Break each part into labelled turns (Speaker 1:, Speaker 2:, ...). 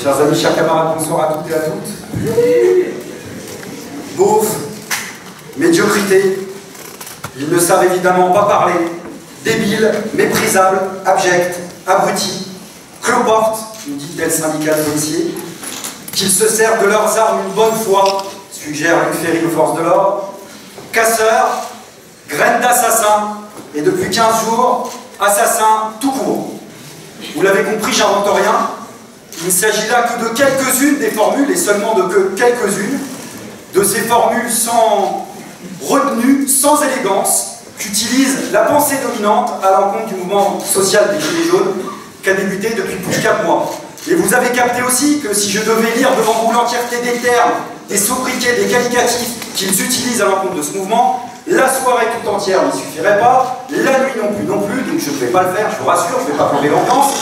Speaker 1: Chers amis, chers camarades, bonsoir à toutes et à toutes. Beauf, médiocrité, ils ne savent évidemment pas parler, débiles, méprisables, abjects, abrutis, cloportes, nous dit tel syndicat de policiers, qu'ils se servent de leurs armes une bonne fois, suggère Luc Ferry aux forces de l'ordre, casseurs, graines d'assassins, et depuis 15 jours, assassins tout court. Vous l'avez compris, j'invente rien. Il ne s'agit là que de quelques-unes des formules, et seulement de que quelques-unes, de ces formules sans retenue, sans élégance, qu'utilise la pensée dominante à l'encontre du mouvement social des Gilets jaunes, qui a débuté depuis plus de 4 mois. Et vous avez capté aussi que si je devais lire devant vous l'entièreté des termes, des sobriquets, des qualificatifs qu'ils utilisent à l'encontre de ce mouvement, la soirée tout entière n'y suffirait pas, la nuit non plus, donc je ne vais pas le faire, je vous rassure, je ne vais pas plomber l'ambiance.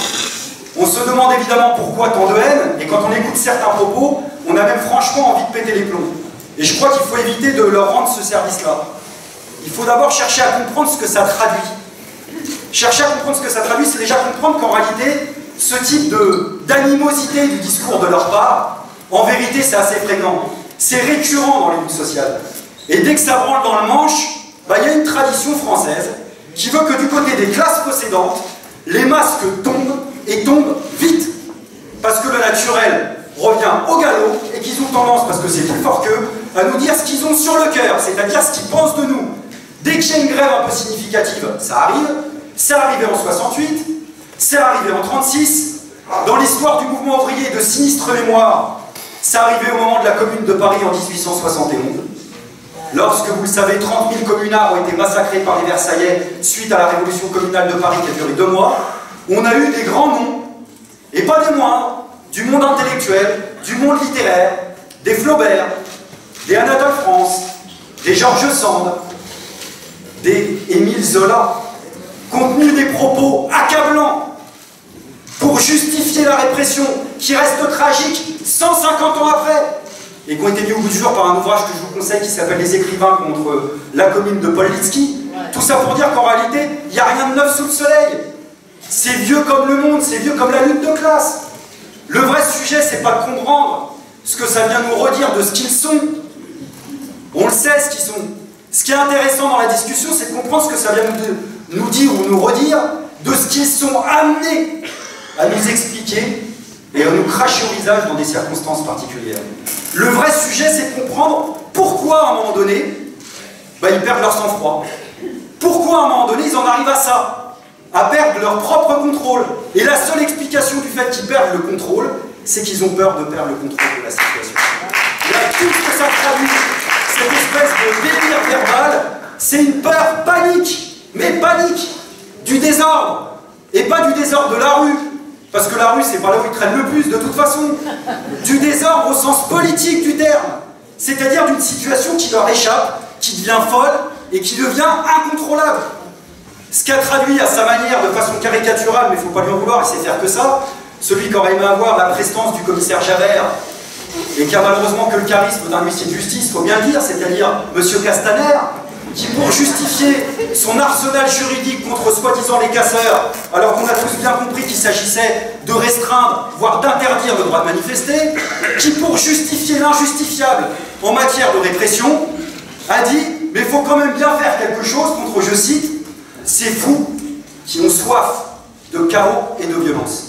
Speaker 1: On se demande évidemment pourquoi tant de haine, et quand on écoute certains propos, on a même franchement envie de péter les plombs. Et je crois qu'il faut éviter de leur rendre ce service-là. Il faut d'abord chercher à comprendre ce que ça traduit. Chercher à comprendre ce que ça traduit, c'est déjà comprendre qu'en réalité, ce type d'animosité du discours de leur part, en vérité, c'est assez fréquent. C'est récurrent dans les luttes sociales. Et dès que ça branle dans le manche, il y a une tradition française qui veut que du côté des classes possédantes, les masques tombent et tombent vite. Parce que le naturel revient au galop et qu'ils ont tendance, parce que c'est plus fort qu'eux, à nous dire ce qu'ils ont sur le cœur, c'est-à-dire ce qu'ils pensent de nous. Dès qu'il y a une grève un peu significative, ça arrive. C'est arrivé en 68, c'est arrivé en 36. Dans l'histoire du mouvement ouvrier de sinistre mémoire, c'est arrivé au moment de la Commune de Paris en 1871. Lorsque, vous le savez, 30 000 communards ont été massacrés par les Versaillais suite à la révolution communale de Paris qui a duré 2 mois, on a eu des grands noms, et pas des moindres, du monde intellectuel, du monde littéraire, des Flaubert, des Anatole France, des Georges Sand, des Émile Zola, contenu des propos accablants pour justifier la répression qui reste tragique 150 ans après, et qui ont été mis au bout du jour par un ouvrage que je vous conseille qui s'appelle Les écrivains contre la commune de Paul Litsky. Tout ça pour dire qu'en réalité, il n'y a rien de neuf sous le soleil. C'est vieux comme le monde, c'est vieux comme la lutte de classe. Le vrai sujet, c'est pas de comprendre ce que ça vient nous redire de ce qu'ils sont. On le sait, ce qu'ils sont. Ce qui est intéressant dans la discussion, c'est de comprendre ce que ça vient nous dire ou nous redire de ce qu'ils sont amenés à nous expliquer et à nous cracher au visage dans des circonstances particulières. Le vrai sujet, c'est de comprendre pourquoi, à un moment donné, ils perdent leur sang-froid. Pourquoi, à un moment donné, ils en arrivent à ça, à perdre leur propre contrôle. Et la seule explication du fait qu'ils perdent le contrôle, c'est qu'ils ont peur de perdre le contrôle de la situation. Et tout ce que ça traduit, cette espèce de délire verbal, c'est une peur panique, mais panique, du désordre. Et pas du désordre de la rue, parce que la rue, c'est pas là où ils traînent le plus, de toute façon. Du désordre au sens politique du terme. C'est-à-dire d'une situation qui leur échappe, qui devient folle et qui devient incontrôlable. Ce qu'a traduit à sa manière, de façon caricaturale, mais il ne faut pas lui en vouloir, il sait faire que ça, celui qui aurait aimé avoir la prestance du commissaire Javert, et qui a malheureusement que le charisme d'un huissier de justice, il faut bien le dire, c'est-à-dire M. Castaner, qui pour justifier son arsenal juridique contre soi-disant les casseurs, alors qu'on a tous bien compris qu'il s'agissait de restreindre, voire d'interdire le droit de manifester, qui pour justifier l'injustifiable en matière de répression, a dit « mais il faut quand même bien faire quelque chose contre, je cite, ces fous qui ont soif de chaos et de violence. »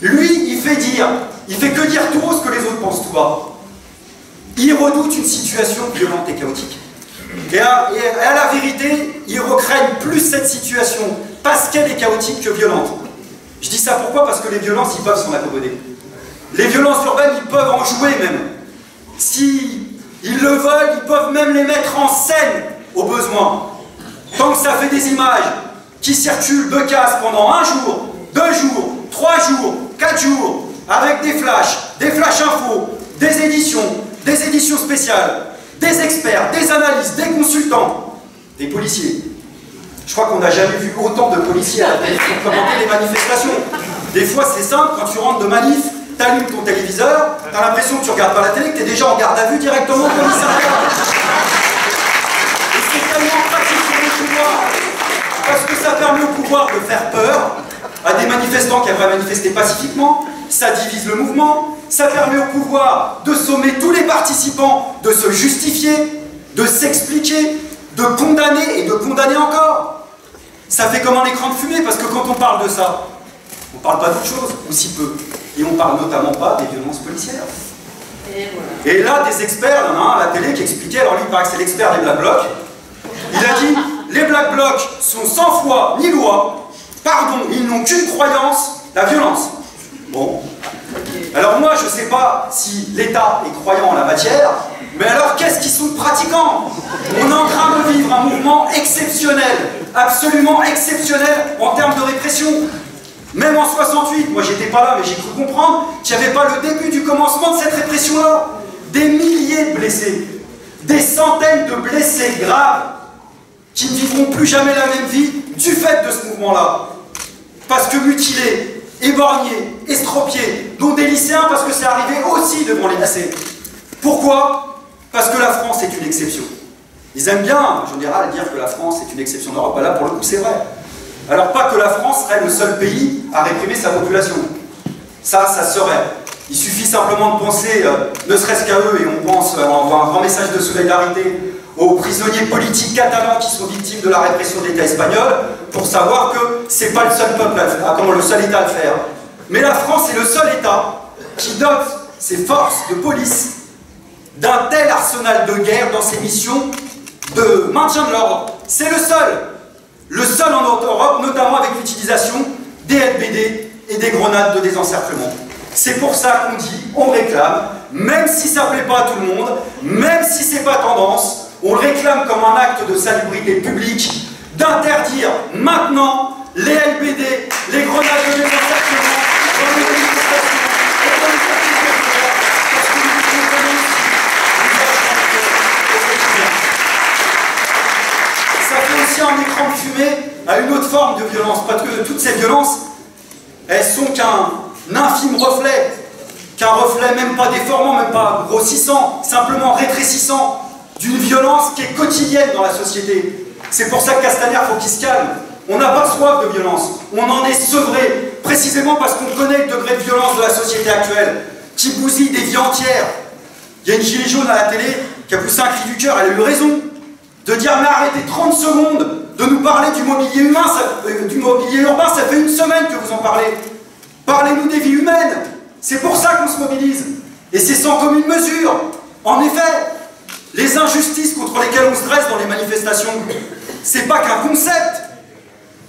Speaker 1: Lui, il fait que dire tout haut ce que les autres pensent tout bas. Il redoute une situation violente et chaotique. Et à la vérité, il recraigne plus cette situation parce qu'elle est chaotique que violente. Je dis ça pourquoi? Parce que les violences, ils peuvent s'en accommoder. Les violences urbaines, ils peuvent en jouer même. Si ils le veulent, ils peuvent même les mettre en scène au besoin. Tant que ça fait des images qui circulent de casse pendant 1 jour, 2 jours, 3 jours, 4 jours, avec des flashs infos, des éditions spéciales, des experts, des analystes, des consultants, des policiers. Je crois qu'on n'a jamais vu autant de policiers à la télé pour commenter les manifestations. Des fois, c'est simple, quand tu rentres de manif, t'allumes ton téléviseur, t'as l'impression que tu regardes pas la télé, que t'es déjà en garde à vue directement au commissariat. Et c'est tellement pratique pour le pouvoir, parce que ça permet au pouvoir de faire peur à des manifestants qui aimeraient manifester pacifiquement, ça divise le mouvement, ça permet au pouvoir de sommer tous les participants, de se justifier, de s'expliquer, de condamner et de condamner encore. Ça fait comme un écran de fumée, parce que quand on parle de ça, on ne parle pas d'autre chose, ou si peu. Et on ne parle notamment pas des violences policières. Et là, des experts, il y en a un à la télé qui expliquait, alors lui il paraît que c'est l'expert des Black Blocs, il a dit, les Black Blocs sont sans foi ni loi, pardon, ils n'ont qu'une croyance, la violence. Bon. Alors moi, je ne sais pas si l'État est croyant en la matière, mais alors qu'est-ce qu'ils sont pratiquants? On est en train de vivre un mouvement exceptionnel, absolument exceptionnel en termes de répression. Même en 68, moi j'étais pas là, mais j'ai cru comprendre qu'il n'y avait pas le début du commencement de cette répression-là. Des milliers de blessés, des centaines de blessés graves, qui ne vivront plus jamais la même vie du fait de ce mouvement-là. Parce que mutilés, éborgnés, estropiés, dont des lycéens, parce que c'est arrivé aussi devant les lycées. Pourquoi? Parce que la France est une exception. Ils aiment bien, en général, dire que la France est une exception d'Europe. Ben là, pour le coup, c'est vrai. Alors, pas que la France serait le seul pays à réprimer sa population. Ça serait. Il suffit simplement de penser, ne serait-ce qu'à eux, et on pense, on envoie un grand message de solidarité aux prisonniers politiques catalans qui sont victimes de la répression de l'État espagnol, pour savoir que c'est pas le seul peuple à le faire, comment le seul État à le faire. Mais la France est le seul État qui dote ses forces de police d'un tel arsenal de guerre dans ses missions de maintien de l'ordre. C'est le seul en Europe, notamment avec l'utilisation des LBD et des grenades de désencerclement. C'est pour ça qu'on dit, on réclame, même si ça ne plaît pas à tout le monde, même si c'est pas tendance, on le réclame comme un acte de salubrité publique, d'interdire maintenant les LBD, les grenades de désencerclement dans les manifestations et dans les partis populaires, parce que nous comprenons ça fait aussi un écran de fumée à une autre forme de violence, parce que toutes ces violences, elles sont qu'un infime reflet, même pas déformant, même pas grossissant, simplement rétrécissant, d'une violence qui est quotidienne dans la société. C'est pour ça que Castaner, faut qu'il se calme. On n'a pas soif de violence, on en est sevré, précisément parce qu'on connaît le degré de violence de la société actuelle, qui bousille des vies entières. Il y a une gilet jaune à la télé qui a poussé un cri du cœur, elle a eu raison, de dire mais arrêtez 30 secondes de nous parler du mobilier humain, du mobilier urbain, ça fait une semaine que vous en parlez. Parlez-nous des vies humaines, c'est pour ça qu'on se mobilise. Et c'est sans commune mesure. En effet, les injustices contre lesquelles on se dresse dans les manifestations, c'est pas qu'un concept.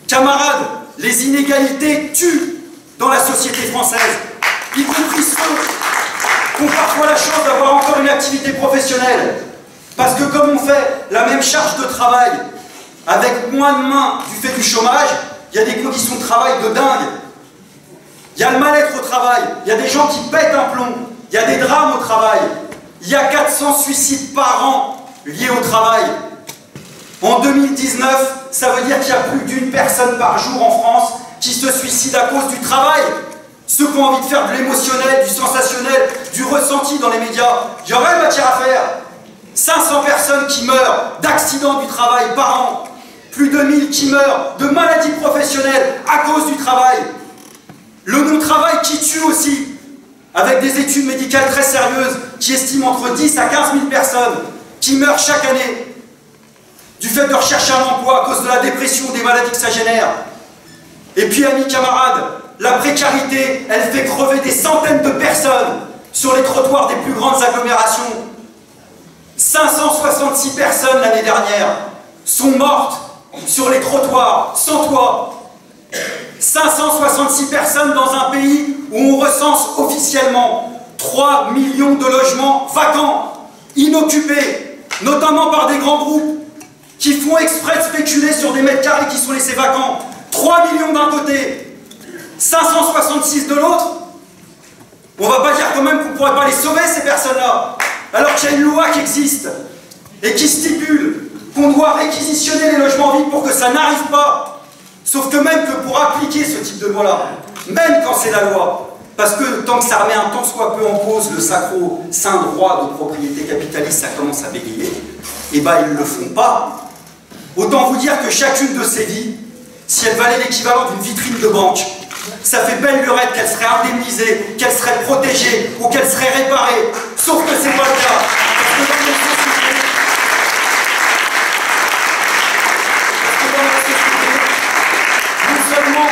Speaker 1: Camarades, les inégalités tuent dans la société française, y compris ceux qui ont parfois la chance d'avoir encore une activité professionnelle. Parce que comme on fait la même charge de travail, avec moins de mains du fait du chômage, il y a des conditions de travail de dingue. Il y a le mal-être au travail, il y a des gens qui pètent un plomb, il y a des drames au travail, il y a 400 suicides par an liés au travail. En 2019, ça veut dire qu'il y a plus d'une personne par jour en France qui se suicide à cause du travail. Ceux qui ont envie de faire de l'émotionnel, du sensationnel, du ressenti dans les médias, il y aurait matière à faire. 500 personnes qui meurent d'accidents du travail par an, plus de 1000 qui meurent de maladies professionnelles à cause du travail. Le non-travail qui tue aussi, avec des études médicales très sérieuses qui estiment entre 10 à 15 000 personnes qui meurent chaque année du fait de rechercher un emploi à cause de la dépression, des maladies que ça génère. Et puis, amis camarades, la précarité, elle fait crever des centaines de personnes sur les trottoirs des plus grandes agglomérations. 566 personnes l'année dernière sont mortes sur les trottoirs, sans toit. 566 personnes dans un pays où on recense officiellement 3 millions de logements vacants, inoccupés, notamment par des grands groupes qui font exprès de spéculer sur des mètres carrés qui sont laissés vacants. 3 millions d'un côté, 566 de l'autre. On va pas dire quand même qu'on ne pourrait pas les sauver, ces personnes-là, alors qu'il y a une loi qui existe et qui stipule qu'on doit réquisitionner les logements vides pour que ça n'arrive pas. Sauf que même que pour appliquer ce type de loi-là, même quand c'est la loi, parce que tant que ça remet un tant soit peu en cause le sacro-saint droit de propriété capitaliste, ça commence à bégayer, et ben ils ne le font pas. Autant vous dire que chacune de ces vies, si elle valait l'équivalent d'une vitrine de banque, Ça fait belle lurette qu'elle serait indemnisée, qu'elle serait protégée ou qu'elle serait réparée. Sauf que c'est pas le cas. Non seulement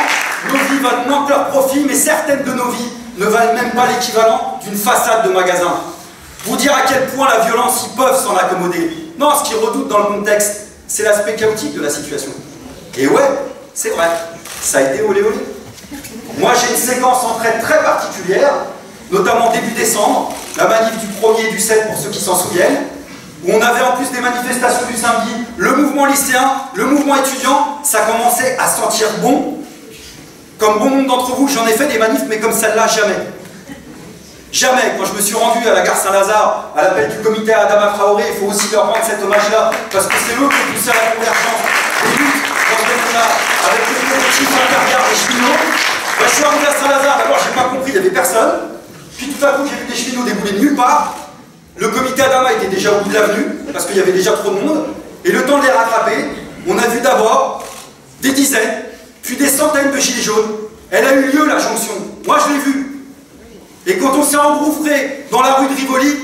Speaker 1: nos vies valent moins que leurs profits, mais certaines de nos vies ne valent même pas l'équivalent d'une façade de magasin. Vous dire à quel point la violence, ils peuvent s'en accommoder. Non, ce qu'ils redoutent dans le contexte, c'est l'aspect chaotique de la situation. Et ouais, c'est vrai, ça a été olé olé. Moi, j'ai une séquence en trait très particulière, notamment début décembre, la manif du 1er et du 7 pour ceux qui s'en souviennent, où on avait en plus des manifestations du samedi, le mouvement lycéen, le mouvement étudiant, ça commençait à sentir bon. Comme bon nombre d'entre vous, j'en ai fait des manifs, mais comme celle-là, jamais. Jamais. Quand je me suis rendu à la gare Saint-Lazare, à l'appel du comité Adama Traoré, il faut aussi leur rendre cet hommage-là, parce que c'est eux qui ont poussé à la convergence des luttes dans ce domaine-là, avec le collectif Intergare des cheminots. Ben, je suis arrivé à Saint-Lazare, d'abord j'ai pas compris, il n'y avait personne. Puis tout à coup, j'ai vu des cheminots débouler de nulle part. Le comité Adama était déjà au bout de l'avenue, parce qu'il y avait déjà trop de monde. Et le temps de les rattraper, on a vu d'abord des dizaines, puis des centaines de gilets jaunes. Elle a eu lieu, la jonction. Moi, je l'ai vue. Et quand on s'est engouffré dans la rue de Rivoli,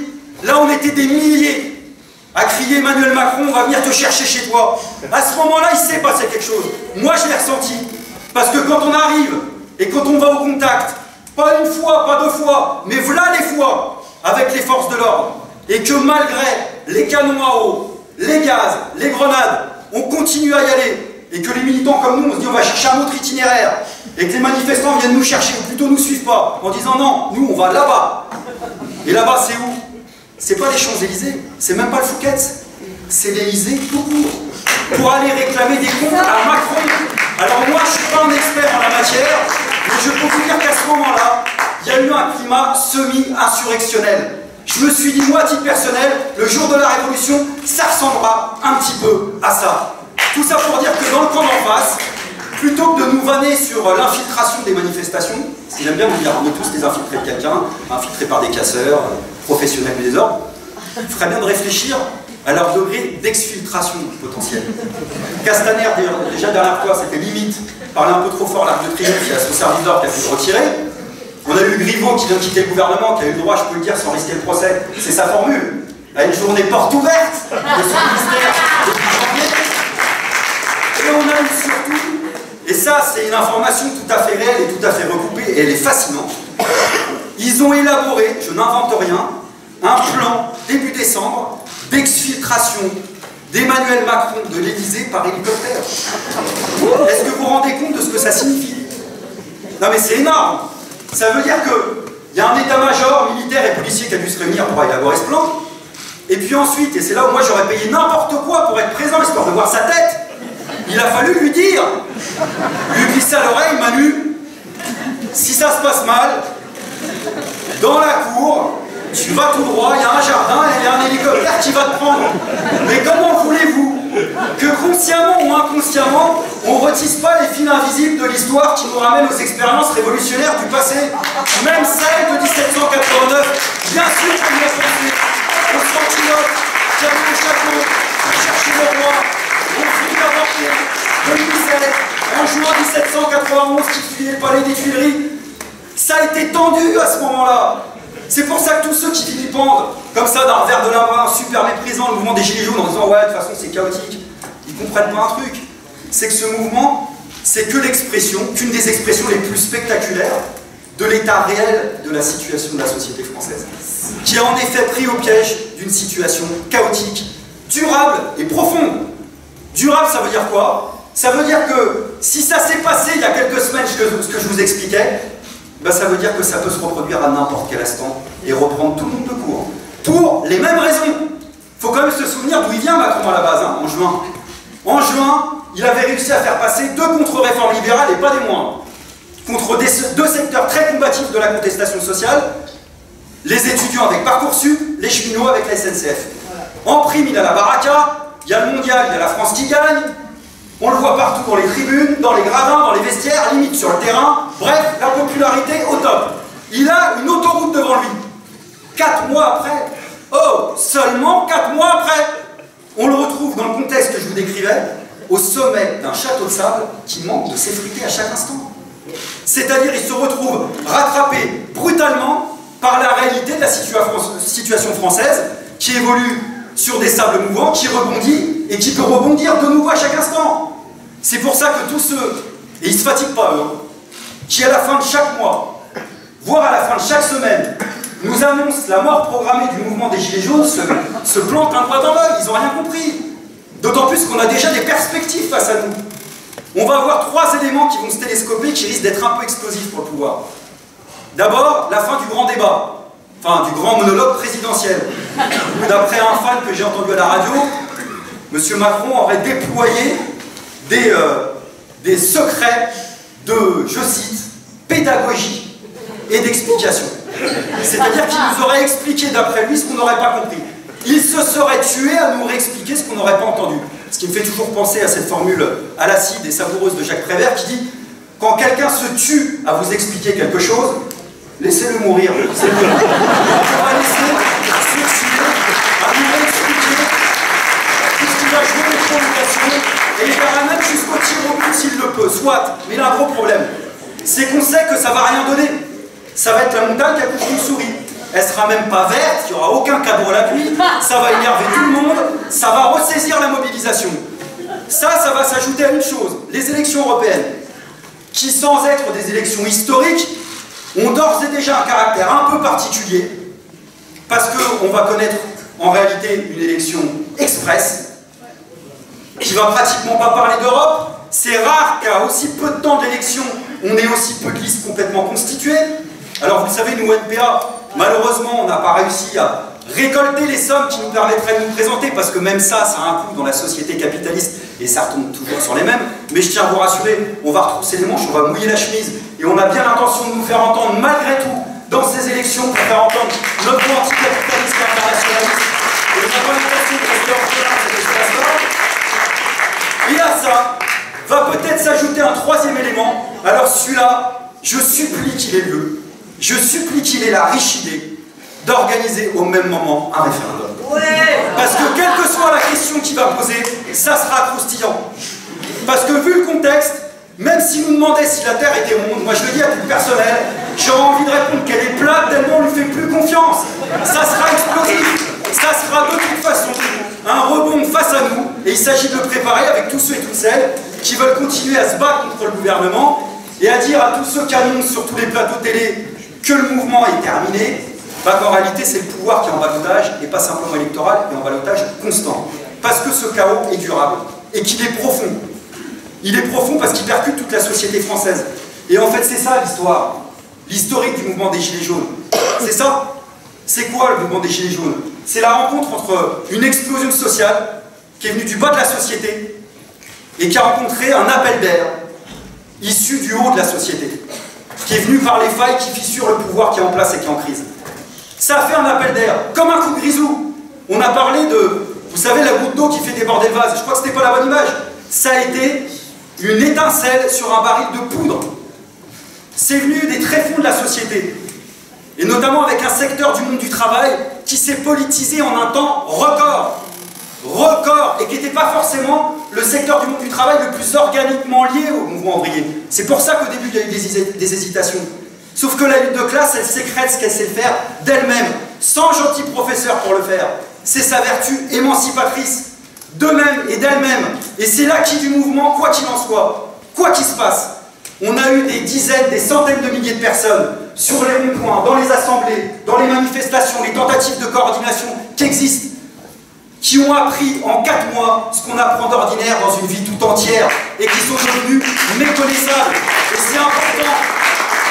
Speaker 1: là, on était des milliers à crier « Emmanuel Macron, on va venir te chercher chez toi ». À ce moment-là, il s'est passé quelque chose. Moi, je l'ai ressenti. Parce que quand on arrive et quand on va au contact, pas une fois, pas deux fois, mais voilà les fois, avec les forces de l'ordre, et que malgré les canons à eau, les gaz, les grenades, on continue à y aller, et que les militants comme nous, on se dit on va chercher un autre itinéraire, et que les manifestants viennent nous chercher, ou plutôt nous suivent pas, en disant non, nous on va là-bas. Et là-bas c'est où? C'est pas les Champs-Élysées, c'est même pas le Fouquet's, c'est l'Élysée tout court, pour aller réclamer des comptes à Macron. Alors moi je suis pas un expert en la matière, mais je peux vous dire qu'à ce moment-là, il y a eu un climat semi-insurrectionnel. Je me suis dit, moi, à titre personnel, le jour de la Révolution, ça ressemblera un petit peu à ça. Tout ça pour dire que dans le camp d'en face, plutôt que de nous vanner sur l'infiltration des manifestations, parce que j'aime bien vous dire, on est tous des infiltrés de quelqu'un, infiltrés par des casseurs, professionnels du désordre, il ferait bien de réfléchir à leur degré d'exfiltration potentielle. Castaner, déjà dernière fois, c'était limite, parlait un peu trop fort l'Arc de Triomphe, il y a son service d'ordre qui a pu se retirer. On a eu Griveaux qui vient de quitter le gouvernement, qui a eu le droit, je peux le dire, sans risquer le procès. C'est sa formule. À une journée porte ouverte de son ministère depuis janvier. Et on a eu surtout, et ça c'est une information tout à fait réelle et tout à fait recoupée, et elle est fascinante. Ils ont élaboré, je n'invente rien, un plan début décembre d'exfiltration d'Emmanuel Macron de l'Élysée par hélicoptère. Est-ce que vous vous rendez compte de ce que ça signifie? Non mais c'est énorme. Ça veut dire qu'il y a un état-major militaire et policier qui a dû se réunir pour élaborer ce plan. Et puis ensuite, et c'est là où moi j'aurais payé n'importe quoi pour être présent, histoire de voir sa tête, il a fallu lui dire, lui glisser à l'oreille, Manu, si ça se passe mal, dans la cour, tu vas tout droit, il y a un jardin et il y a un hélicoptère qui va te prendre. Mais comment voulez-vous que consciemment ou inconsciemment, on ne retisse pas les fils invisibles de l'histoire qui nous ramènent aux expériences révolutionnaires du passé, même celles de 1789, bien sûr qu'on y a pensé, aux sans-culottes qui avaient le château pour chercher le roi, aux filles d'Aventure de Louis XVI, en juin 1791 qui fuyaient le palais des Tuileries. Ça a été tendu à ce moment-là. C'est pour ça que tous ceux qui vilipendent, comme ça, d'un revers de la main, super méprisant le mouvement des Gilets jaunes en disant ouais, de toute façon c'est chaotique, ils comprennent pas un truc. C'est que ce mouvement, c'est que l'expression, qu'une des expressions les plus spectaculaires de l'état réel de la situation de la société française, qui a en effet pris au piège d'une situation chaotique, durable et profonde. Durable, ça veut dire quoi? Ça veut dire que si ça s'est passé il y a quelques semaines, ce que je vous expliquais, ben ça veut dire que ça peut se reproduire à n'importe quel instant et reprendre tout le monde de court. Pour les mêmes raisons. Il faut quand même se souvenir d'où il vient Macron à la base, hein, en juin. En juin, il avait réussi à faire passer 2 contre-réformes libérales et pas des moindres. Contre 2 secteurs très combatifs de la contestation sociale, les étudiants avec Parcoursup, les cheminots avec la SNCF. En prime, il a la baraka, il y a le mondial, il y a la France qui gagne. On le voit partout dans les tribunes, dans les gradins, dans les vestiaires, limite sur le terrain. Bref, la popularité au top. Il a une autoroute devant lui. 4 mois après, oh, seulement 4 mois après, on le retrouve dans le contexte que je vous décrivais, au sommet d'un château de sable qui manque de s'effriter à chaque instant. C'est-à-dire ils se retrouvent rattrapés brutalement par la réalité de la situation française qui évolue sur des sables mouvants, qui rebondit et qui peut rebondir de nouveau à chaque instant. C'est pour ça que tous ceux, et ils ne se fatiguent pas eux, qui à la fin de chaque mois, voire à la fin de chaque semaine, nous annoncent la mort programmée du mouvement des Gilets jaunes, se plantent un doigt dans l'œil, ils n'ont rien compris. D'autant plus qu'on a déjà des perspectives face à nous. On va avoir 3 éléments qui vont se télescoper, qui risquent d'être un peu explosifs pour le pouvoir. D'abord, la fin du grand débat, enfin du grand monologue présidentiel. D'après un fan que j'ai entendu à la radio, M. Macron aurait déployé des secrets de, je cite, pédagogie et d'explication. C'est-à-dire qu'il nous aurait expliqué d'après lui ce qu'on n'aurait pas compris. Il se serait tué à nous réexpliquer ce qu'on n'aurait pas entendu. Ce qui me fait toujours penser à cette formule à l'acide et savoureuse de Jacques Prévert qui dit « Quand quelqu'un se tue à vous expliquer quelque chose, laissez-le mourir. » On va laisser se tuer à nous réexpliquer puisqu'il va jouer les provocations et il verra même jusqu'au tir au but s'il le peut. Soit, mais il a un gros problème. C'est qu'on sait que ça va rien donner. Ça va être la montagne qui accouche d'une souris. Elle sera même pas verte, il n'y aura aucun cadeau à la pluie, ça va énerver tout le monde, ça va ressaisir la mobilisation. Ça va s'ajouter à une chose, les élections européennes, qui sans être des élections historiques, ont d'ores et déjà un caractère un peu particulier, parce qu'on va connaître en réalité une élection express, qui va pratiquement pas parler d'Europe. C'est rare qu'à aussi peu de temps d'élection, on ait aussi peu de listes complètement constituées. Alors vous le savez, nous, NPA, malheureusement, on n'a pas réussi à récolter les sommes qui nous permettraient de nous présenter, parce que même ça a un coût dans la société capitaliste, et ça retombe toujours sur les mêmes. Mais je tiens à vous rassurer, on va retrousser les manches, on va mouiller la chemise, et on a bien l'intention de nous faire entendre, malgré tout, dans ces élections, pour faire entendre notre voix anticapitaliste et internationaliste, et les revendications de rester orphelins de cet espace-là. Et à ça, va peut-être s'ajouter un 3e élément. Alors celui-là, je supplie qu'il ait lieu. Je supplie qu'il ait la riche idée d'organiser au même moment un référendum. Ouais. Parce que quelle que soit la question qu'il va poser, ça sera croustillant. Parce que vu le contexte, même s'il nous demandait si la Terre était ronde, moi je le dis à titre personnel, j'aurais envie de répondre qu'elle est plate tellement on lui fait plus confiance. Ça sera explosif. Ça sera de toute façon un rebond face à nous. Et il s'agit de le préparer avec tous ceux et toutes celles qui veulent continuer à se battre contre le gouvernement et à dire à tous ceux qui annoncent sur tous les plateaux télé que le mouvement est terminé, bah qu'en réalité c'est le pouvoir qui est en ballottage, et pas simplement électoral, mais en ballottage constant. Parce que ce chaos est durable, et qu'il est profond. Il est profond parce qu'il percute toute la société française. Et en fait c'est ça l'histoire, l'historique du mouvement des Gilets jaunes. C'est ça. C'est quoi le mouvement des Gilets jaunes? C'est la rencontre entre une explosion sociale qui est venue du bas de la société et qui a rencontré un appel d'air issu du haut de la société, qui est venu par les failles qui fissurent le pouvoir qui est en place et qui est en crise. Ça a fait un appel d'air, comme un coup de grisou. On a parlé de, vous savez, la goutte d'eau qui fait déborder le vase. Je crois que ce n'était pas la bonne image. Ça a été une étincelle sur un baril de poudre. C'est venu des tréfonds de la société. Et notamment avec un secteur du monde du travail qui s'est politisé en un temps record. Record, et qui n'était pas forcément le secteur du monde du travail le plus organiquement lié au mouvement ouvrier. C'est pour ça qu'au début il y a eu des hésitations. Sauf que la lutte de classe, elle sécrète ce qu'elle sait faire d'elle-même, sans gentil professeur pour le faire. C'est sa vertu émancipatrice, d'eux-mêmes et d'elle-même. Et c'est l'acquis du mouvement, quoi qu'il en soit, quoi qu'il se passe. On a eu des dizaines, des centaines de milliers de personnes sur les ronds-points, dans les assemblées, dans les manifestations, les tentatives de coordination qui existent, qui ont appris en 4 mois ce qu'on apprend d'ordinaire dans une vie tout entière et qui sont devenus méconnaissables. Et c'est important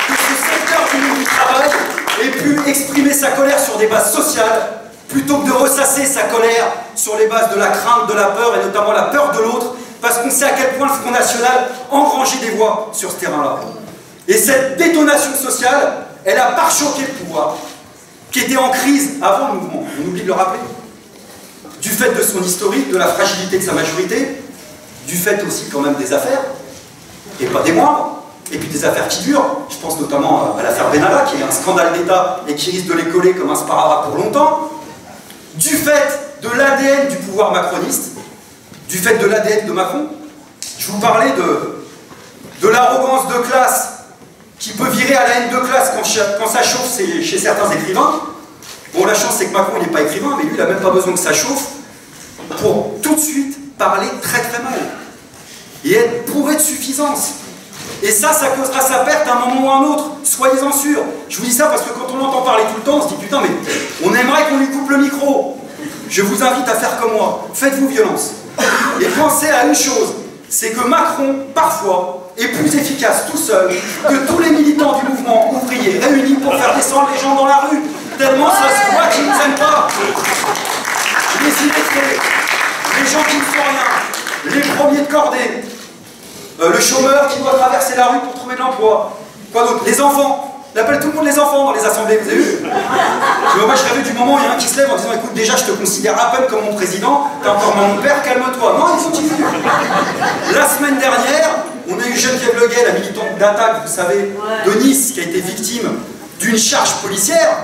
Speaker 1: que ce secteur du monde du travail ait pu exprimer sa colère sur des bases sociales plutôt que de ressasser sa colère sur les bases de la crainte, de la peur et notamment la peur de l'autre, parce qu'on sait à quel point le Front National engrangeait des voix sur ce terrain-là. Et cette détonation sociale, elle a parchoqué le pouvoir, qui était en crise avant le mouvement, on oublie de le rappeler. Du fait de son historique, de la fragilité de sa majorité, du fait aussi quand même des affaires, et pas des moindres, et puis des affaires qui durent. Je pense notamment à l'affaire Benalla, qui est un scandale d'État et qui risque de les coller comme un sparadrap pour longtemps. Du fait de l'ADN du pouvoir macroniste, du fait de l'ADN de Macron. Je vous parlais de l'arrogance de classe qui peut virer à la haine de classe quand ça chauffe chez certains écrivains. Bon, la chance, c'est que Macron, il n'est pas écrivain, mais lui, il n'a même pas besoin que ça chauffe pour tout de suite parler très très mal et être bourré de suffisance. Et ça causera sa perte à un moment ou à un autre, soyez-en sûrs. Je vous dis ça parce que quand on l'entend parler tout le temps, on se dit putain, mais on aimerait qu'on lui coupe le micro. Je vous invite à faire comme moi, faites-vous violence. Et pensez à une chose, c'est que Macron, parfois, est plus efficace tout seul que tous les militants du mouvement ouvrier réunis pour faire descendre les gens dans la rue. Tellement ça se voit qu'ils ne nous aiment pas. Les illettrés, les gens qui ne font rien, les premiers de cordée, le chômeur qui doit traverser la rue pour trouver de l'emploi. Quoi d'autre? Les enfants. On appelle tout le monde les enfants dans les assemblées, vous avez vu? Moi je rêvais du moment où il y en a un qui se lève en disant écoute, déjà je te considère à peine comme mon président, t'es encore mon père, calme-toi. Non, ils continuent. La semaine dernière, on a eu Geneviève Leguet, la militante d'attaque, vous savez, de Nice, qui a été victime d'une charge policière.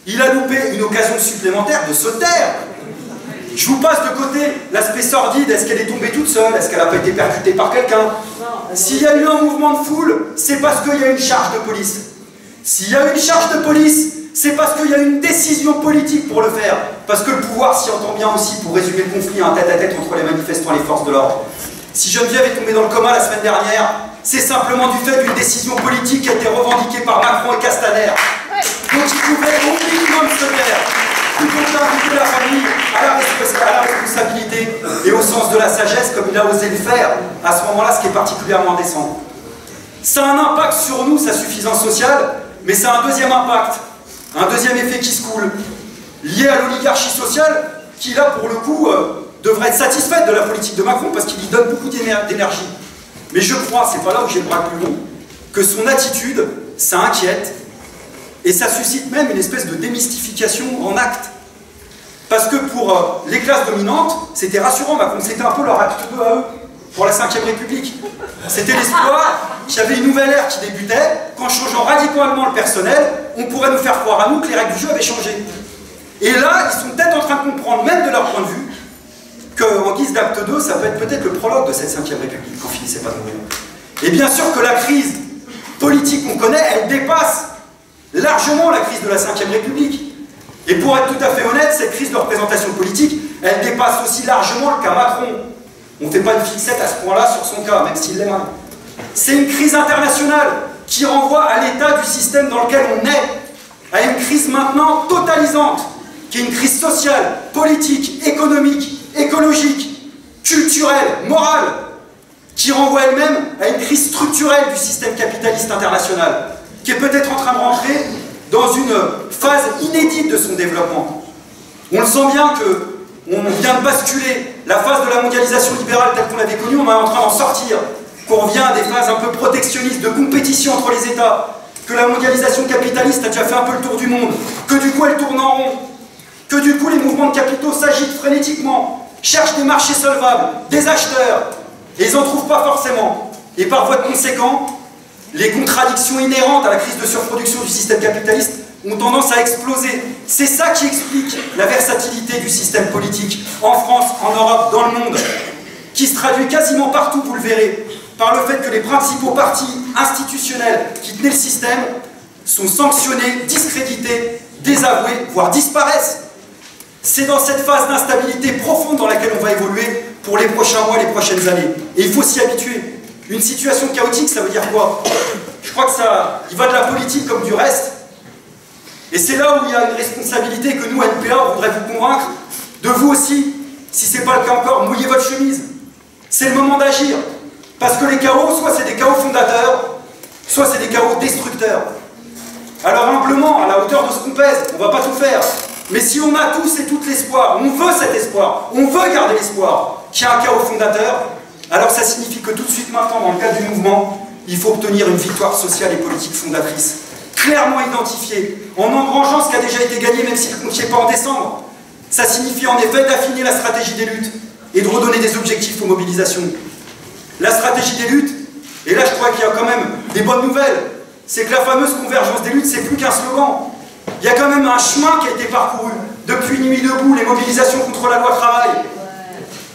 Speaker 1: Il a loupé une occasion supplémentaire de se taire. Je vous passe de côté l'aspect sordide, est-ce qu'elle est tombée toute seule, est-ce qu'elle n'a pas été percutée par quelqu'un? S'il y a eu un mouvement de foule, c'est parce qu'il y a une charge de police. S'il y a eu une charge de police, c'est parce qu'il y a une décision politique pour le faire. Parce que le pouvoir s'y entend bien aussi pour résumer le conflit, un tête-à-tête entre les manifestants et les forces de l'ordre. Si Geneviève est tombée dans le coma la semaine dernière, c'est simplement du fait d'une décision politique qui a été revendiquée par Macron et Castaner. Donc il pouvait au minimum se taire. Plutôt que d'inviter la famille à la responsabilité et au sens de la sagesse comme il a osé le faire à ce moment-là, ce qui est particulièrement indécent. Ça a un impact sur nous, sa suffisance sociale, mais ça a un deuxième impact, un deuxième effet qui se coule, lié à l'oligarchie sociale, qui là pour le coup devrait être satisfaite de la politique de Macron parce qu'il y donne beaucoup d'énergie. Mais je crois, c'est pas là où j'ai le bras le plus long, que son attitude, ça inquiète, et ça suscite même une espèce de démystification en acte. Parce que pour les classes dominantes, c'était rassurant, Macron, c'était un peu leur acte 2 à eux, pour la 5e République. C'était l'espoir qu'il y avait une nouvelle ère qui débutait, qu'en changeant radicalement le personnel, on pourrait nous faire croire à nous que les règles du jeu avaient changé. Et là, ils sont peut-être en train de comprendre, même de leur point de vue, qu'en guise d'acte 2, ça peut être peut-être le prologue de cette 5e République, qu'on finissait pas de mourir. Et bien sûr que la crise politique qu'on connaît, elle dépasse largement la crise de la 5e République. Et pour être tout à fait honnête, cette crise de représentation politique, elle dépasse aussi largement le cas Macron. On ne fait pas une fixette à ce point-là sur son cas, même s'il l'aime. C'est une crise internationale qui renvoie à l'état du système dans lequel on est, à une crise maintenant totalisante, qui est une crise sociale, politique, économique, écologique, culturelle, morale, qui renvoie elle-même à une crise structurelle du système capitaliste international, qui est peut-être en train de rentrer dans une phase inédite de son développement. On le sent bien qu'on vient de basculer la phase de la mondialisation libérale telle qu'on l'avait connue, on est en train d'en sortir, qu'on revient à des phases un peu protectionnistes, de compétition entre les États, que la mondialisation capitaliste a déjà fait un peu le tour du monde, que du coup elle tourne en rond, que du coup les mouvements de capitaux s'agitent frénétiquement, cherchent des marchés solvables, des acheteurs, et ils n'en trouvent pas forcément. Et par voie de conséquent, les contradictions inhérentes à la crise de surproduction du système capitaliste ont tendance à exploser. C'est ça qui explique la versatilité du système politique en France, en Europe, dans le monde, qui se traduit quasiment partout, vous le verrez, par le fait que les principaux partis institutionnels qui tenaient le système sont sanctionnés, discrédités, désavoués, voire disparaissent. C'est dans cette phase d'instabilité profonde dans laquelle on va évoluer pour les prochains mois, les prochaines années. Et il faut s'y habituer. Une situation chaotique, ça veut dire quoi? Je crois que ça, il va de la politique comme du reste. Et c'est là où il y a une responsabilité que nous, NPA, on voudrait vous convaincre, de vous aussi, si ce n'est pas le cas encore, mouillez votre chemise. C'est le moment d'agir. Parce que les chaos, soit c'est des chaos fondateurs, soit c'est des chaos destructeurs. Alors humblement, à la hauteur de ce qu'on pèse, on ne va pas tout faire. Mais si on a tous et toutes l'espoir, on veut cet espoir, on veut garder l'espoir qu'il y a un chaos fondateur, alors ça signifie que tout de suite maintenant, dans le cadre du mouvement, il faut obtenir une victoire sociale et politique fondatrice, clairement identifiée, en engrangeant ce qui a déjà été gagné, même s'il ne comptait pas en décembre. Ça signifie en effet d'affiner la stratégie des luttes et de redonner des objectifs aux mobilisations. La stratégie des luttes, et là je crois qu'il y a quand même des bonnes nouvelles, c'est que la fameuse convergence des luttes, c'est plus qu'un slogan. Il y a quand même un chemin qui a été parcouru depuis Nuit debout, les mobilisations contre la loi travail.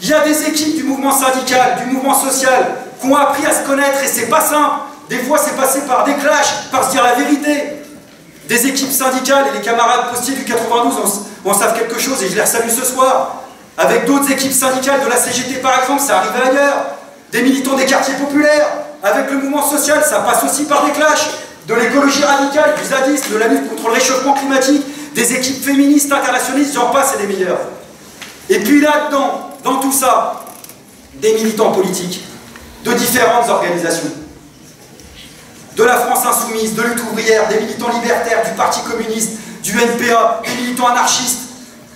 Speaker 1: Il y a des équipes du mouvement syndical, du mouvement social, qui ont appris à se connaître, et c'est pas simple, Des fois, c'est passé par des clashs, par se dire la vérité. Des équipes syndicales, et les camarades postiers du 92 en savent quelque chose, et je les salue ce soir. Avec d'autres équipes syndicales de la CGT, par exemple, ça arrive ailleurs. Des militants des quartiers populaires. Avec le mouvement social, ça passe aussi par des clashs. De l'écologie radicale, du zadisme, de la lutte contre le réchauffement climatique, des équipes féministes, internationalistes, j'en passe et des meilleurs. Et puis là-dedans, dans tout ça, des militants politiques, de différentes organisations. De la France Insoumise, de Lutte Ouvrière, des militants libertaires, du Parti communiste, du NPA, des militants anarchistes,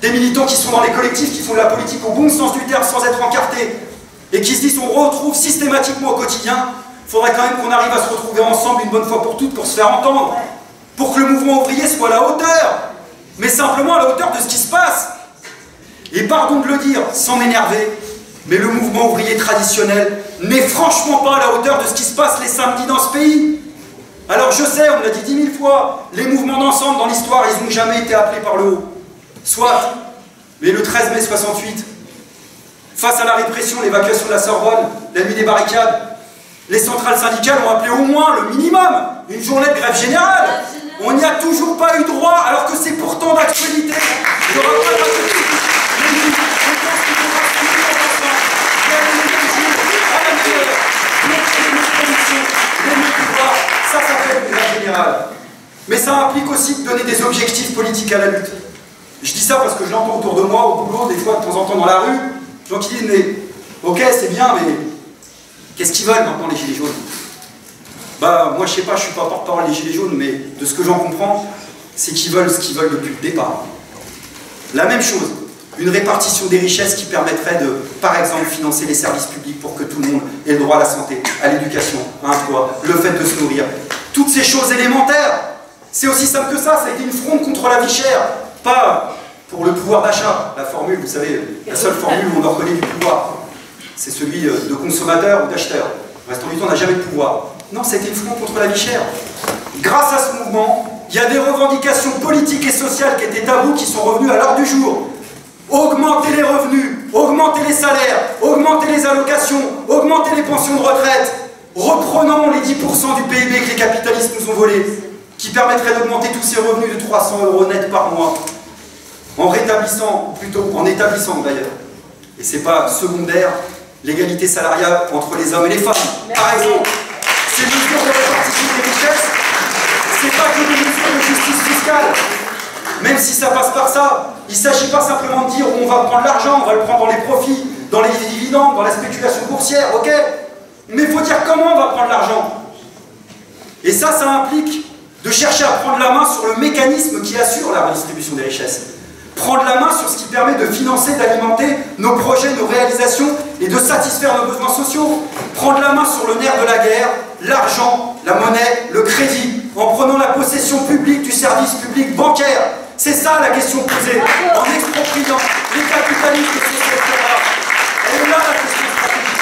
Speaker 1: des militants qui sont dans les collectifs, qui font de la politique au bon sens du terme, sans être encartés, et qui se disent on retrouve systématiquement au quotidien. Il faudrait quand même qu'on arrive à se retrouver ensemble une bonne fois pour toutes pour se faire entendre, pour que le mouvement ouvrier soit à la hauteur, mais simplement à la hauteur de ce qui se passe. Et pardon de le dire, sans m'énerver, mais le mouvement ouvrier traditionnel n'est franchement pas à la hauteur de ce qui se passe les samedis dans ce pays. Alors je sais, on me l'a dit 10 000 fois, les mouvements d'ensemble dans l'histoire, ils n'ont jamais été appelés par le haut. Soit, mais le 13 mai 68, face à la répression, l'évacuation de la Sorbonne, la nuit des barricades, les centrales syndicales ont appelé au moins le minimum, une journée de grève générale. On n'y a toujours pas eu droit, alors que c'est pourtant d'actualité. Ça s'appelle une grève générale. Mais ça implique aussi de donner des objectifs politiques à la lutte. Je dis ça parce que je l'entends autour de moi, au boulot, des fois de temps en temps dans la rue, gens qui disent mais ok c'est bien mais qu'est-ce qu'ils veulent maintenant les gilets jaunes? Bah moi je sais pas, je suis pas porte-parole des gilets jaunes, mais de ce que j'en comprends, c'est qu'ils veulent ce qu'ils veulent depuis le départ. La même chose, une répartition des richesses qui permettrait de, par exemple, financer les services publics pour que tout le monde ait le droit à la santé, à l'éducation, à un toit, le fait de se nourrir. Toutes ces choses élémentaires, c'est aussi simple que ça a été une fronde contre la vie chère. Pas pour le pouvoir d'achat, la formule, vous savez, la seule formule où on en reconnaît du pouvoir, c'est celui de consommateur ou d'acheteur. Le restant du temps, on n'a jamais de pouvoir. Non, c'était une fronde contre la vie chère. Grâce à ce mouvement, il y a des revendications politiques et sociales qui étaient tabous qui sont revenues à l'ordre du jour. Augmenter les revenus, augmenter les salaires, augmenter les allocations, augmenter les pensions de retraite. Reprenons les 10% du PIB que les capitalistes nous ont volés, qui permettrait d'augmenter tous ces revenus de 300 € net par mois, en rétablissant, ou plutôt en établissant d'ailleurs, et c'est pas secondaire, l'égalité salariale entre les hommes et les femmes. Par exemple, ces mesures de répartition des richesses, c'est pas que des mesures de justice fiscale, même si ça passe par ça, il ne s'agit pas simplement de dire où on va prendre l'argent, on va le prendre dans les profits, dans les dividendes, dans la spéculation boursière, ok, mais il faut dire comment on va prendre l'argent. Et ça implique de chercher à prendre la main sur le mécanisme qui assure la redistribution des richesses. Prendre la main sur ce qui permet de financer, d'alimenter nos projets, nos réalisations et de satisfaire nos besoins sociaux. Prendre la main sur le nerf de la guerre, l'argent, la monnaie, le crédit, en prenant la possession publique du service public bancaire. C'est ça la question posée, en expropriant les capitalistes de ce secteur-là. Elle est là la question stratégique.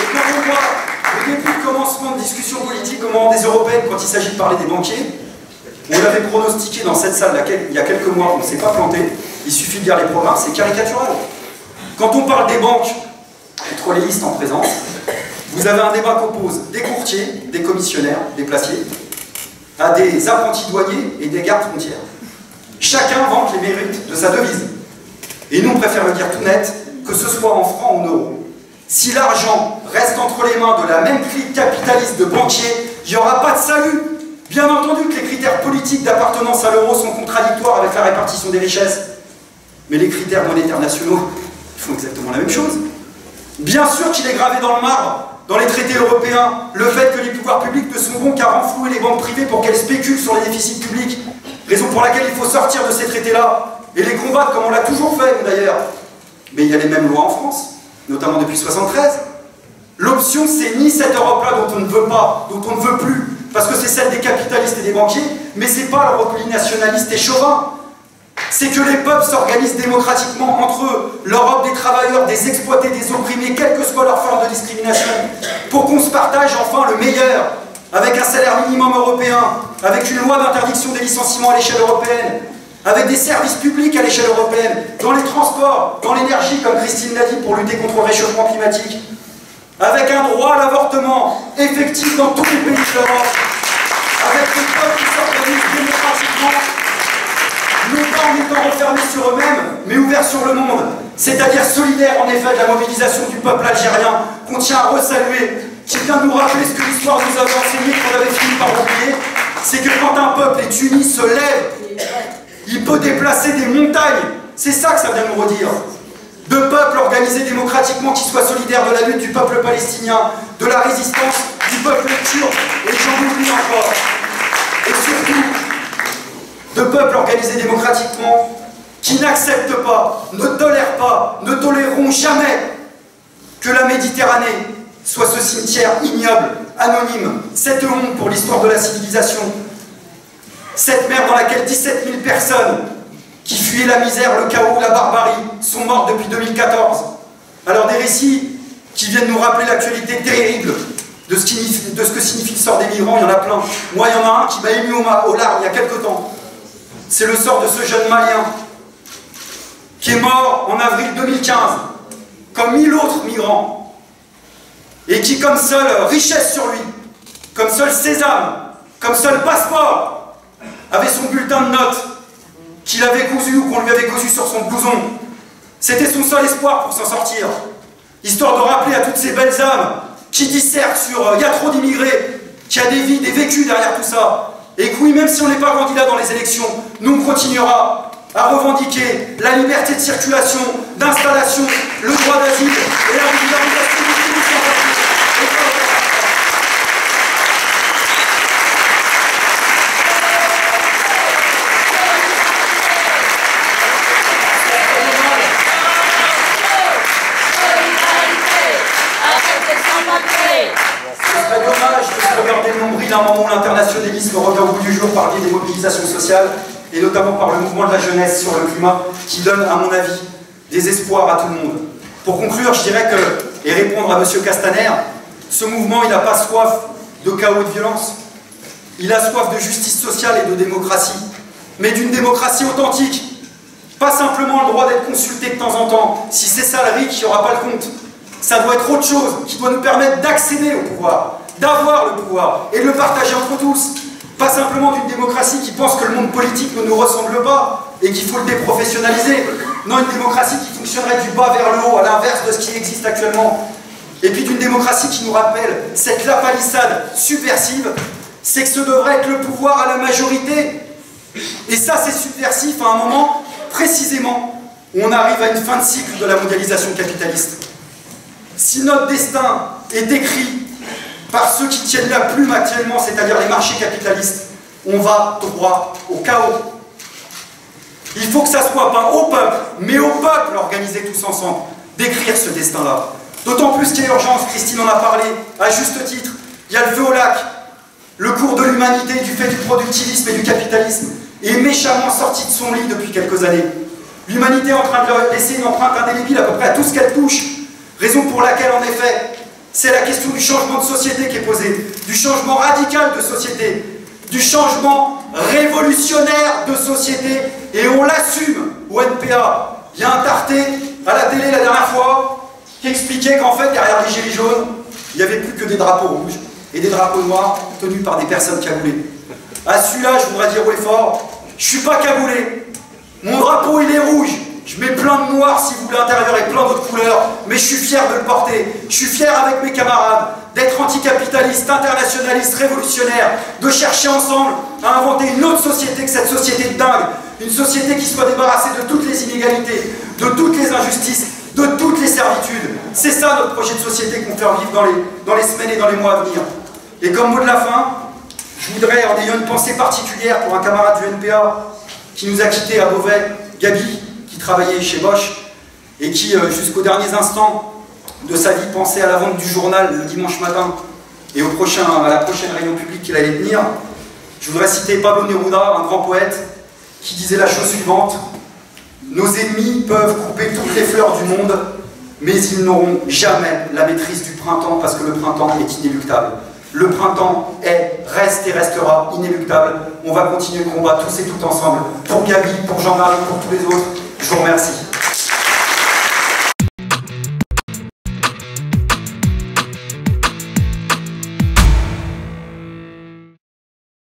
Speaker 1: Et quand on voit au début de commencement de discussion politique au moment des européennes, quand il s'agit de parler des banquiers, on l'avait pronostiqué dans cette salle il y a quelques mois, on ne s'est pas planté, il suffit de lire les programmes, c'est caricatural. Quand on parle des banques, et trop les listes en présence, vous avez un débat qu'oppose des courtiers, des commissionnaires, des placiers, à des apprentis douaniers et des gardes frontières. Chacun vante les mérites de sa devise. Et nous, on préfère le dire tout net, que ce soit en francs ou en euros. Si l'argent reste entre les mains de la même clique capitaliste de banquiers, il n'y aura pas de salut. Bien entendu que les critères politiques d'appartenance à l'euro sont contradictoires avec la répartition des richesses. Mais les critères monétaires nationaux, ils font exactement la même chose. Bien sûr qu'il est gravé dans le marbre, dans les traités européens, le fait que les pouvoirs publics ne sont bons qu'à renflouer les banques privées pour qu'elles spéculent sur les déficits publics. Raison pour laquelle il faut sortir de ces traités-là et les combattre comme on l'a toujours fait d'ailleurs. Mais il y a les mêmes lois en France, notamment depuis 1973. L'option, c'est ni cette Europe-là dont on ne veut pas, dont on ne veut plus, parce que c'est celle des capitalistes et des banquiers, mais c'est pas le repli nationaliste et chauvin. C'est que les peuples s'organisent démocratiquement entre eux, l'Europe des travailleurs, des exploités, des opprimés, quelle que soit leur forme de discrimination, pour qu'on se partage enfin le meilleur, avec un salaire minimum européen, avec une loi d'interdiction des licenciements à l'échelle européenne, avec des services publics à l'échelle européenne, dans les transports, dans l'énergie, comme Christine l'a dit, pour lutter contre le réchauffement climatique, avec un droit à l'avortement effectif dans tous les pays de l'Europe, avec des peuples qui s'organisent démocratiquement, non pas en étant renfermés sur eux-mêmes, mais ouverts sur le monde, c'est-à-dire solidaires en effet de la mobilisation du peuple algérien, qu'on tient à resaluer, qui vient de nous rappeler ce que l'histoire nous avait enseigné, qu'on avait fini par oublier, c'est que quand un peuple est uni, se lève, il peut déplacer des montagnes. C'est ça que ça vient nous redire. Deux peuples organisés démocratiquement qui soient solidaires de la lutte du peuple palestinien, de la résistance du peuple turc, et j'en oublie encore. Et surtout, deux peuples organisés démocratiquement qui n'acceptent pas, ne tolèrent pas, ne toléreront jamais que la Méditerranée soit ce cimetière ignoble, anonyme, cette honte pour l'histoire de la civilisation, cette mer dans laquelle 17 000 personnes qui fuyaient la misère, le chaos, la barbarie, sont mortes depuis 2014. Alors des récits qui viennent nous rappeler l'actualité terrible de ce que signifie le sort des migrants, il y en a plein. Moi, il y en a un qui m'a ému aux larmes il y a quelque temps. C'est le sort de ce jeune Malien qui est mort en avril 2015, comme 1000 autres migrants, et qui, comme seule richesse sur lui, comme seul sésame, comme seul passeport, avait son bulletin de notes qu'il avait cousu ou qu'on lui avait cousu sur son blouson. C'était son seul espoir pour s'en sortir, histoire de rappeler à toutes ces belles âmes qui dissertent sur il y a trop d'immigrés, qu'il y a des vies, des vécus derrière tout ça, et que oui, même si on n'est pas candidat dans les élections, nous on continuera à revendiquer la liberté de circulation, d'installation, le droit d'asile et la régularisation de tous les sans-papiers. Ce serait dommage de se regarder le nombril à un moment où l'internationalisme revient au bout du jour par le biais des mobilisations sociales, et notamment par le mouvement de la jeunesse sur le climat, qui donne, à mon avis, des espoirs à tout le monde. Pour conclure, je dirais que, et répondre à M. Castaner, ce mouvement, il n'a pas soif de chaos et de violence. Il a soif de justice sociale et de démocratie, mais d'une démocratie authentique. Pas simplement le droit d'être consulté de temps en temps. Si c'est ça le RIC, il n'y aura pas le compte. Ça doit être autre chose, qui doit nous permettre d'accéder au pouvoir, d'avoir le pouvoir, et de le partager entre tous. Pas simplement d'une démocratie qui pense que le monde politique ne nous ressemble pas et qu'il faut le déprofessionnaliser. Non, une démocratie qui fonctionnerait du bas vers le haut, à l'inverse de ce qui existe actuellement. Et puis d'une démocratie qui nous rappelle cette lapalissade subversive, c'est que ce devrait être le pouvoir à la majorité. Et ça, c'est subversif à un moment, précisément, où on arrive à une fin de cycle de la mondialisation capitaliste. Si notre destin est écrit par ceux qui tiennent la plume actuellement, c'est-à-dire les marchés capitalistes, on va droit au chaos. Il faut que ça soit pas au peuple, mais au peuple organisé tous ensemble, d'écrire ce destin-là. D'autant plus qu'il y a urgence, Christine en a parlé, à juste titre. Il y a le feu au lac, le cours de l'humanité du fait du productivisme et du capitalisme est méchamment sorti de son lit depuis quelques années. L'humanité est en train de laisser une empreinte indélébile à peu près à tout ce qu'elle touche, raison pour laquelle, en effet, c'est la question du changement de société qui est posée, du changement radical de société, du changement révolutionnaire de société, et on l'assume au NPA. Il y a un tarté à la télé la dernière fois qui expliquait qu'en fait, derrière les gilets jaunes, il n'y avait plus que des drapeaux rouges et des drapeaux noirs tenus par des personnes cagoulées. À celui-là, je voudrais dire haut et fort, je suis pas cagoulé, mon drapeau il est rouge. Je mets plein de noir si vous voulez à l'intérieur et plein d'autres couleurs, mais je suis fier de le porter. Je suis fier avec mes camarades d'être anticapitaliste, internationaliste, révolutionnaire, de chercher ensemble à inventer une autre société que cette société de dingue. Une société qui soit débarrassée de toutes les inégalités, de toutes les injustices, de toutes les servitudes. C'est ça notre projet de société qu'on fait vivre dans les semaines et dans les mois à venir. Et comme mot de la fin, je voudrais, en ayant une pensée particulière pour un camarade du NPA qui nous a quittés à Beauvais, Gabi, qui travaillait chez Bosch et qui, jusqu'aux derniers instants de sa vie, pensait à la vente du journal le dimanche matin et à la prochaine réunion publique qu'il allait tenir. Je voudrais citer Pablo Neruda, un grand poète, qui disait la chose suivante: nos ennemis peuvent couper toutes les fleurs du monde, mais ils n'auront jamais la maîtrise du printemps, parce que le printemps est inéluctable. Le printemps est, reste et restera inéluctable. On va continuer le combat tous et toutes ensemble, pour Gabi, pour Jean-Marie, pour tous les autres. Je vous remercie.